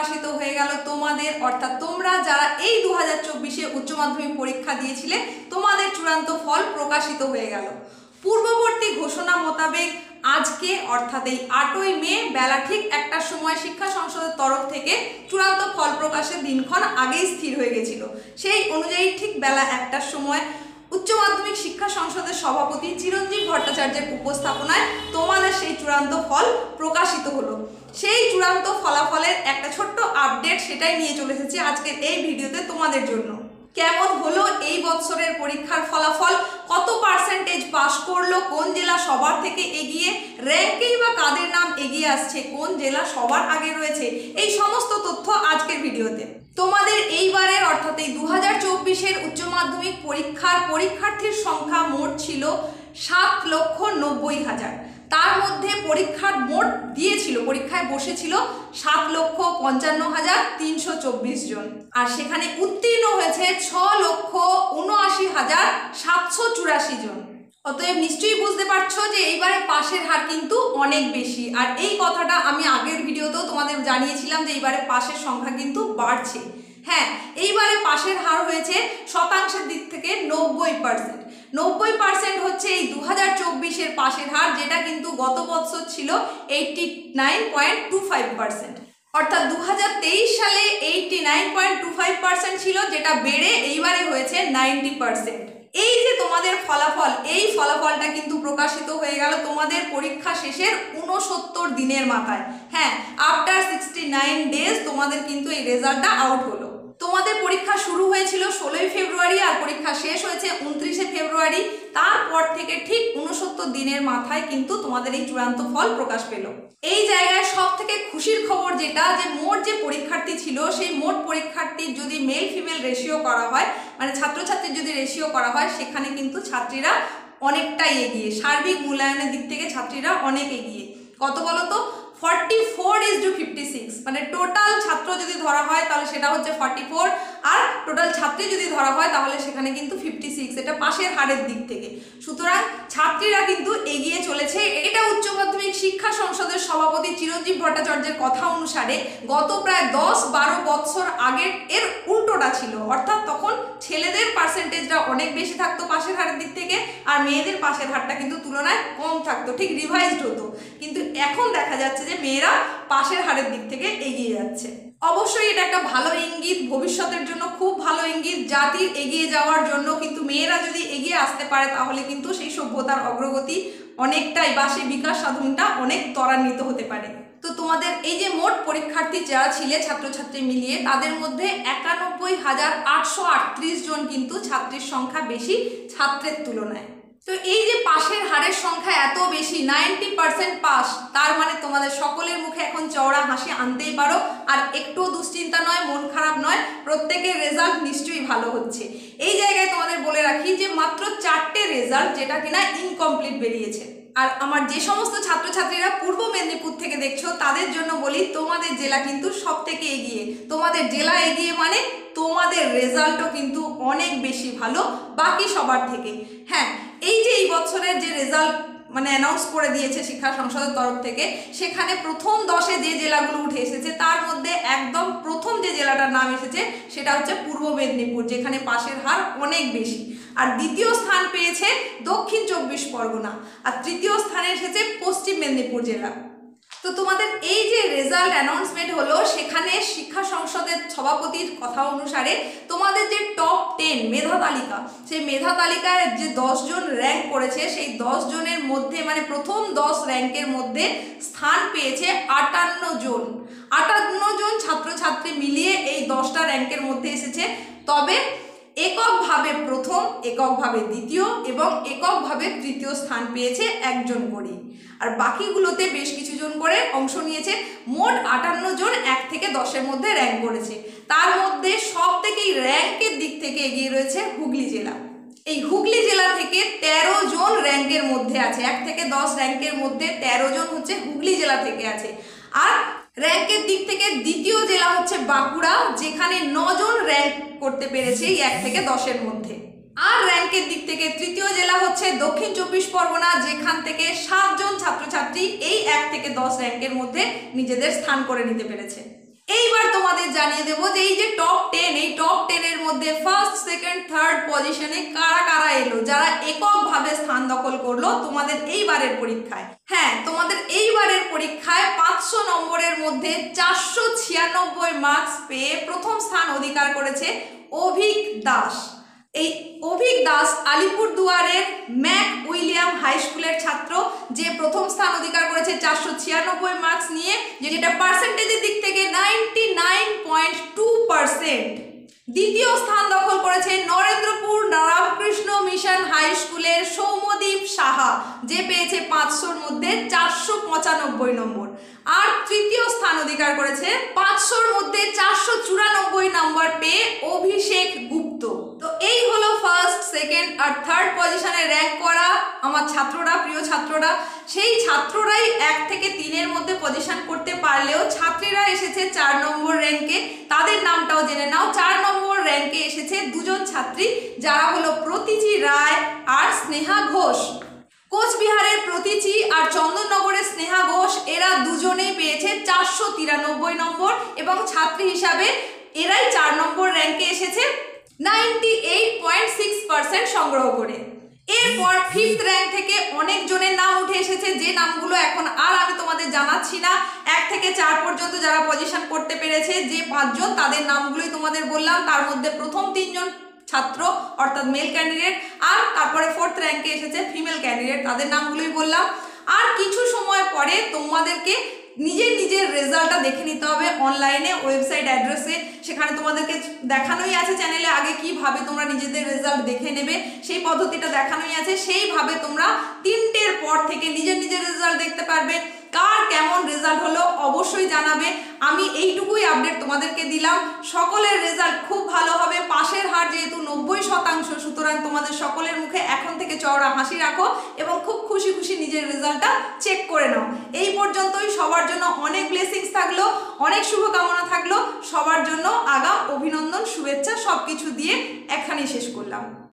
প্রকাশিত হয়ে গেল তোমাদের, অর্থাৎ তোমরা যারা এই 2024-এ উচ্চ মাধ্যমিক পরীক্ষা দিয়েছিলে তোমাদের চূড়ান্ত ফল প্রকাশিত হয়ে গেল। পূর্ববর্তী ঘোষণা মোতাবেক আজকে অর্থাৎ এই 8ই মে বেলা ঠিক 1টার সময় শিক্ষা সংসদের তরফ থেকে চূড়ান্ত ফল প্রকাশের দিনক্ষণ আগেই স্থির হয়ে গেছিল। সেই অনুযায়ী ঠিক বেলা 1টার সময় উচ্চ মাধ্যমিক শিক্ষা সংসদের সভাপতি চিরঞ্জীব ভট্টাচার্যের উপস্থাপনায় তোমাদের সেই চূড়ান্ত ফল প্রকাশিত হলো। সেই চূড়ান্ত ফলাফলের একটা ছোট্ট আপডেট সেটাই নিয়ে চলে এসেছি আজকের এই ভিডিওতে তোমাদের জন্য। কেমন হলো এই বছরের পরীক্ষার ফলাফল, কত পার্সেন্টেজ পাস করলো, কোন জেলা সবার থেকে এগিয়ে, র্যাঙ্কেই বা কাদের নাম এগিয়ে আসছে, কোন জেলা সবার আগে রয়েছে, এই সমস্ত তথ্য আজকের ভিডিওতে। তোমাদের এইবারের অর্থাৎ এই 2024-এর উচ্চ মাধ্যমিক পরীক্ষার পরীক্ষার্থীর সংখ্যা মোট ছিল 7,90,000। তার মধ্যে পরীক্ষার মোট দিয়েছিল, পরীক্ষায় বসেছিল 7,55,324 জন, আর সেখানে উত্তীর্ণ হয়েছে 6,79,784 জন। অতএব নিশ্চয়ই বুঝতে পারছো যে এইবারে পাশের হার কিন্তু অনেক বেশি। আর এই কথাটা আমি আগের ভিডিওতেও তোমাদের জানিয়েছিলাম যে এইবারে পাশের সংখ্যা কিন্তু বাড়ছে। হ্যাঁ, এইবারে পাশের হার হয়েছে শতাংশের দিক থেকে 90%। 90% হচ্ছে এই 2024-এর পাশের হার, যেটা কিন্তু গত বছর ছিল 89.25%। অর্থাৎ 2023 সালে 89.25% ছিল, যেটা বেড়ে এইবারে হয়েছে 90%। এই যে তোমাদের ফলাফল, এই ফলাফলটা কিন্তু প্রকাশিত হয়ে গেল তোমাদের পরীক্ষা শেষের 69 দিনের মাথায়। হ্যাঁ, আফটার 69 ডেজ তোমাদের কিন্তু এই রেজাল্টটা আউট হলো। তোমাদের পরীক্ষা শুরু হয়েছিল 16ই ফেব্রুয়ারি আর পরীক্ষা শেষ হয়েছে 29শে ফেব্রুয়ারি। তারপর থেকে ঠিক 69 দিনের মাথায় কিন্তু তোমাদের এই চূড়ান্ত ফল প্রকাশ পেল। এই জায়গায় সব থেকে খুশির খবর যেটা, যে মোট যে পরীক্ষার্থী ছিল সেই মোট পরীক্ষার্থীর যদি মেল ফিমেল রেশিও করা হয়, মানে ছাত্রছাত্রীর যদি রেশিও করা হয়, সেখানে কিন্তু ছাত্রীরা অনেকটাই এগিয়ে। সার্বিক মূল্যায়নের দিক থেকে ছাত্রীরা অনেক এগিয়ে। কত বলো তো? 44:56, মানে টোটাল ছাত্র যদি ধরা হয় তাহলে সেটা হচ্ছে 44, আর টোটাল ছাত্রী যদি ধরা হয় তাহলে সেখানে কিন্তু 56। এটা পাশের হারের দিক থেকে। সুতরাং ছাত্রীরা কিন্তু এগিয়ে চলেছে। এটা উচ্চ মাধ্যমিক শিক্ষা সংসদের সভাপতি চিরঞ্জীব ভট্টাচার্যের কথা অনুসারে গত প্রায় 10-12 বছর আগের এর উল্টোটা ছিল। অর্থাৎ তখন ছেলেদের পার্সেন্টেজটা অনেক বেশি থাকতো পাশের হারের দিক থেকে, আর মেয়েদের পাশের হারটা কিন্তু তুলনায় কম থাকতো, ঠিক রিভাইজড হতো। কিন্তু এখন দেখা যাচ্ছে যে মেয়েরা পাশের হারের দিক থেকে এগিয়ে যাচ্ছে। অবশ্যই এটা একটা ভালো ইঙ্গিত, ভবিষ্যতের জন্য খুব ভালো ইঙ্গিত। জাতির এগিয়ে যাওয়ার জন্য কিন্তু মেয়েরা যদি এগিয়ে আসতে পারে তাহলে কিন্তু সেই সভ্যতার অগ্রগতি অনেকটাই বা সেই বিকাশ সাধনটা অনেক ত্বরান্বিত হতে পারে। তো তোমাদের এই যে মোট পরীক্ষার্থী যারা ছিলে ছাত্রছাত্রী মিলিয়ে, তাদের মধ্যে 91,838 জন কিন্তু ছাত্রীর সংখ্যা বেশি ছাত্রের তুলনায়। তো এই যে পাশের হারের সংখ্যা এত বেশি, 90% পাস, তার মানে তোমাদের সকলের মুখে এখন চওড়া হাসি আনতেই পারো। আর একটু দুশ্চিন্তা নয়, মন খারাপ নয়, প্রত্যেকের রেজাল্ট নিশ্চয়ই ভালো হচ্ছে। এই জায়গায় তোমাদের বলে রাখি যে মাত্র 4টে রেজাল্ট যেটা কিনা ইনকমপ্লিট বেরিয়েছে। আর আমার যে সমস্ত ছাত্রছাত্রীরা পূর্ব মেদিনীপুর থেকে দেখছো তাদের জন্য বলি, তোমাদের জেলা কিন্তু সব থেকে এগিয়ে। তোমাদের জেলা এগিয়ে মানে তোমাদের রেজাল্টও কিন্তু অনেক বেশি ভালো বাকি সবার থেকে। হ্যাঁ, এই যে এই বছরের যে রেজাল্ট মানে অ্যানাউন্স করে দিয়েছে শিক্ষা সংসদের তরফ থেকে, সেখানে প্রথম 10-এ যে জেলাগুলো উঠে এসেছে তার মধ্যে একদম প্রথম যে জেলাটার নাম এসেছে সেটা হচ্ছে পূর্ব মেদিনীপুর, যেখানে পাশের হার অনেক বেশি। আর দ্বিতীয় স্থান পেয়েছে দক্ষিণ 24 পরগনা, আর তৃতীয় স্থানে এসেছে পশ্চিম মেদিনীপুর জেলা। তো তোমাদের এই যে রেজাল্ট অ্যানাউন্সমেন্ট হলো, সেখানে শিক্ষা সংসদের সভাপতির কথা অনুসারে তোমাদের যে টপ 10 মেধা তালিকা, সেই মেধা তালিকায় যে 10 জন র্যাঙ্ক করেছে, সেই 10 জনের মধ্যে মানে প্রথম 10 র্যাঙ্কের মধ্যে স্থান পেয়েছে 58 জন। 58 জন ছাত্রছাত্রী মিলিয়ে এই 10টা র্যাঙ্কের মধ্যে এসেছে। তবে এককভাবে প্রথম, এককভাবে দ্বিতীয় এবং এককভাবে তৃতীয় স্থান পেয়েছে একজন করে, আর বাকিগুলোতে বেশ কিছু জন করে অংশ নিয়েছে। মোট 58 জন 1 থেকে 10-এর মধ্যে র্যাঙ্ক করেছে। তার মধ্যে সব থেকেই র্যাঙ্কের দিক থেকে এগিয়ে রয়েছে হুগলি জেলা। এই হুগলি জেলা থেকে 13 জন র্যাঙ্কের মধ্যে আছে। 1 থেকে 10 র্যাঙ্কের মধ্যে 13 জন হচ্ছে হুগলি জেলা থেকে আছে। আর র্যাঙ্কের দিক থেকে দ্বিতীয় জেলা হচ্ছে বাঁকুড়া, যেখানে 9 জন র্যাঙ্ক করতে পেরেছে এই 1 থেকে 10-এর মধ্যে। আর র্যাঙ্কের দিক থেকে তৃতীয় জেলা হচ্ছে দক্ষিণ 24 পরগনা, যেখান থেকে 7 জন ছাত্রছাত্রী এই 1 থেকে 10 র্যাঙ্কের মধ্যে নিজেদের স্থান করে নিতে পেরেছে। এইবার তোমাদের জানিয়ে দেবো যে এই যে টপ 10, এই টপ 10 এর মধ্যে ফার্স্ট, সেকেন্ড, থার্ড পজিশনে কারা কারা এলো, যারা এককভাবে স্থান দখল করলো তোমাদের এইবারের পরীক্ষায়। হ্যাঁ, তোমাদের এইবারের পরীক্ষায় 500 নম্বরের মধ্যে 496 মার্কস পেয়ে প্রথম স্থান অধিকার করেছে অভিক দাস। এই অভিক দাস আলিপুরদুয়ারের ম্যাক উইলিয়াম হাই স্কুলের ছাত্র, যে প্রথম স্থান অধিকার করেছে 496 মার্কস নিয়ে, যেটা পার্সেন্টেজের দিক থেকে 99.2%। দ্বিতীয় স্থান দখল করেছে নরেন্দ্রপুর রামকৃষ্ণ মিশন হাই স্কুলের সৌম্যদীপ সাহা, যে পেয়েছে 500-র মধ্যে 495 নম্বর। আর তৃতীয় স্থান অধিকার করেছে 500-র মধ্যে 494 নম্বর পেয়ে অভিষেক গুপ্ত। তো এই হলো ফার্স্ট, সেকেন্ড আর থার্ড পজিশনে র্যাঙ্ক করা আমার ছাত্ররা, প্রিয় ছাত্ররা। সেই ছাত্ররাই 1 থেকে 3-এর মধ্যে পজিশন করতে পারলেও ছাত্রীরা এসেছে 4 নম্বর র্যাঙ্কে। তাদের নামটাও জেনে নাও। 4 নম্বর র্যাঙ্কে এসেছে দুজন ছাত্রী, যারা হলো প্রতীচি রায় আর স্নেহা ঘোষ। কোচবিহারের প্রতীচি আর চন্দননগরের স্নেহা ঘোষ, এরা দুজনেই পেয়েছে 493 নম্বর এবং ছাত্রী হিসাবে এরাই 4 নম্বর র্যাঙ্কে এসেছে 98.6% সংগ্রহ করে। এরপর 5th র্যাঙ্ক থেকে অনেক জনের নাম উঠে এসেছে, যে নামগুলো এখন আর আমি তোমাদের জানাচ্ছি না। 1 থেকে 4 পর্যন্ত যারা পজিশন করতে পেরেছে, যে 5 জন, তাদের নামগুলোই তোমাদের বললাম। তার মধ্যে প্রথম 3 জন ছাত্র অর্থাৎ মেল ক্যান্ডিডেট, আর তারপরে 4th র্যাঙ্কে এসেছে ফিমেল ক্যান্ডিডেট, তাদের নামগুলোই বললাম। আর কিছু সময় পরে তোমাদেরকে নিজের নিজের রেজাল্টটা দেখে নিতে হবে অনলাইনে, ওয়েবসাইট অ্যাড্রেসে। সেখানে তোমাদেরকে দেখানোই আছে চ্যানেলে আগে কিভাবে তোমরা নিজেদের রেজাল্ট দেখে নেবে, সেই পদ্ধতিটা দেখানোই আছে। সেইভাবে তোমরা 3টের পর থেকে নিজের নিজের রেজাল্ট দেখতে পারবে। কার কেমন রেজাল্ট হলো অবশ্যই জানাবে। আমি এইটুকুই আপডেট তোমাদেরকে দিলাম। সকলের রেজাল্ট খুব ভালো হবে। পাশের হার যেহেতু 90%, সুতরাং তোমাদের সকলের মুখে এখন থেকে চওড়া হাসি রাখো এবং খুব খুশি খুশি নিজের রেজাল্টটা চেক করে নাও। এই পর্যন্তই। সবার জন্য অনেক ব্লেসিংস থাকলো, অনেক শুভকামনা থাকলো। সবার জন্য আগাম অভিনন্দন, শুভেচ্ছা সবকিছু দিয়ে এখানেই শেষ করলাম।